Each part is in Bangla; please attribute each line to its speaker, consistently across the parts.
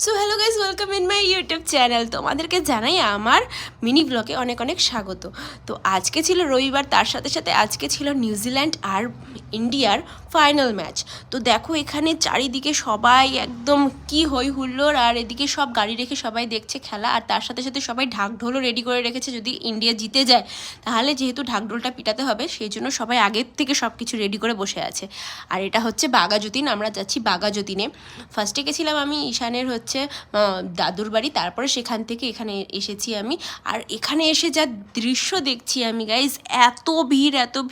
Speaker 1: So hello guys, welcome in my YouTube channel. তোমাদেরকে জানাই আমার মিনি ব্লগে অনেক অনেক স্বাগত। তো আজকে ছিল রবিবার, তার সাথে সাথে আজকে ছিল নিউজিল্যান্ড আর ইন্ডিয়ার ফাইনাল ম্যাচ। তো দেখো এখানে চারিদিকে সবাই একদম কি হই হুল্লোড়, আর এদিকে সব গাড়ি রেখে সবাই দেখছে খেলা, আর তার সাথে সাথে সবাই ঢাকঢোলও রেডি করে রেখেছে। যদি ইন্ডিয়া জিতে যায় তাহলে যেহেতু ঢাকঢোলটা পিটাতে হবে, সেই জন্য সবাই আগের থেকে সব কিছু রেডি করে বসে আছে। আর এটা হচ্ছে বাঘাযতীন, আমরা যাচ্ছি বাঘাযতীনে। ফার্স্টে গেছিলাম আমি ঈশানের দাদুর বাড়ি, তারপরে সেখান থেকে এখানে এসেছি আমি। আর এখানে এসে যা দৃশ্য দেখছি আমি গাইজ, এত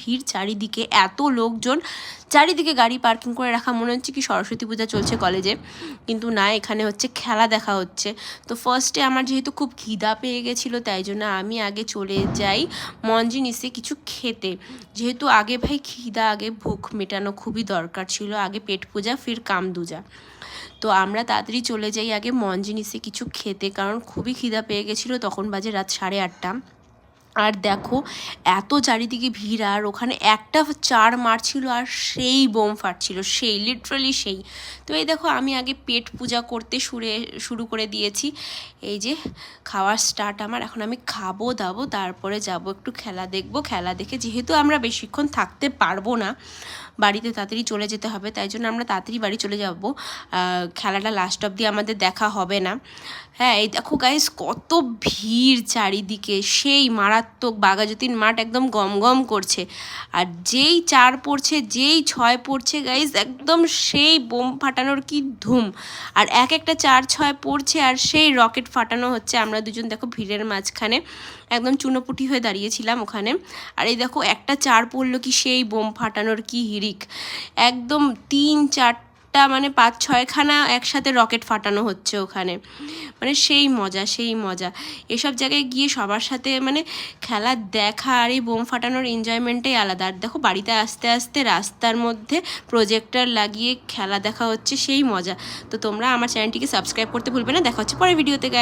Speaker 1: ভিড় চারিদিকে, এত লোকজন, চারিদিকে গাড়ি পার্কিং করে রাখা, মনে হচ্ছে কি সরস্বতী পূজা চলছে কলেজে, কিন্তু না, এখানে হচ্ছে খেলা দেখা হচ্ছে। তো ফার্স্টে আমার যেহেতু খুব খিদা পেয়ে গেছিলো, তাই জন্য আমি আগে চলে যাই মঞ্জিনিসে কিছু খেতে, যেহেতু আগে ভাই খিদা, আগে ভুখ মেটানো খুবই দরকার ছিল, আগে পেট পূজা ফির কাম দুজা। তো আমরা তাড়াতাড়ি চলে যাই আগে মঞ্জিনিসে কিছু খেতে, কারণ খুবই খিদা পেয়ে গেছিলো। তখন বাজে রাত 8:30। আর দেখো এত চারিদিকে ভিড়, আর ওখানে একটা চার মারছিল আর সেই বোম ফাটছিল, সেই লিটারালি সেই। তো এই দেখো আমি আগে পেট পূজা করতে শুরু করে দিয়েছি। এই যে খাওয়ার স্টার্ট আমার, এখন আমি খাবো দাবো, তারপরে যাব একটু খেলা দেখবো। খেলা দেখে যেহেতু আমরা বেশিক্ষণ থাকতে পারবো না, বাড়িতে তাড়াতাড়ি চলে যেতে হবে, তাই জন্য আমরা তাড়াতাড়ি বাড়ি চলে যাব। খেলাটা লাস্ট অবধি আমাদের দেখা হবে না। হ্যাঁ, এই দেখো গাইস কত ভিড় চারিদিকে, সেই মারাত্মক। বাঘাযতীন মাঠ একদম গম করছে, আর যেই 4 পড়ছে, যেই 6 পড়ছে গাইস, একদম সেই বোম ফাটানোর কি ধুম। আর একটা 4-6 পড়ছে আর সেই রকেট ফাটানো হচ্ছে। আমরা দুজন দেখো ভিড়ের মাঝখানে একদম চুনোপুটি হয়ে দাঁড়িয়েছিলাম ওখানে। আর এই দেখো একটা 4 পড়লো, কি সেই বোম ফাটানোর কি হিড়িক, একদম 3-4টা মানে 5-6খানা একসাথে রকেট ফাটানো হচ্ছে ওখানে, মানে সেই মজা। এসব জায়গায় গিয়ে সবার সাথে মানে খেলা দেখা আর এই বোম ফাটানোর এনজয়মেন্টটাই আলাদা। আর দেখো বাড়িতে আস্তে আস্তে রাস্তার মধ্যে প্রজেক্টর লাগিয়ে খেলা দেখা হচ্ছে, সেই মজা। তো তোমরা আমার চ্যানেলটিকে সাবস্ক্রাইব করতে ভুলবে না। দেখা হচ্ছে পরের ভিডিওতে।